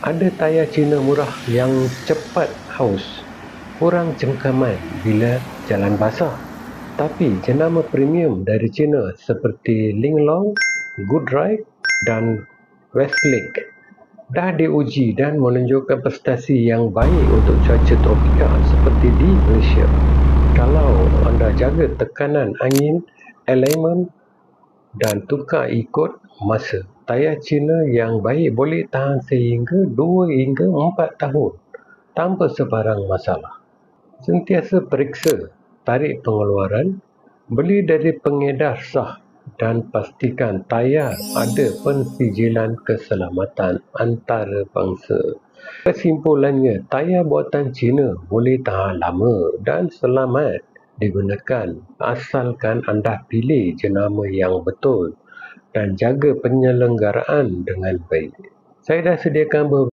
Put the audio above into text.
Ada tayar Cina murah yang cepat haus, kurang cengkaman bila jalan basah. Tapi jenama premium dari China seperti Linglong, Goodride dan Westlake dah diuji dan menunjukkan prestasi yang baik untuk cuaca tropika seperti di Malaysia. Kalau anda jaga tekanan angin, elemen dan tukar ikut masa, tayar Cina yang baik boleh tahan sehingga 2 hingga 4 tahun tanpa sebarang masalah. Sentiasa periksa tarikh pengeluaran, beli dari pengedar sah dan pastikan tayar ada pensijilan keselamatan antarabangsa. Kesimpulannya, tayar buatan Cina boleh tahan lama dan selamat digunakan asalkan anda pilih jenama yang betul dan jaga penyelenggaraan dengan baik. Saya dah sediakan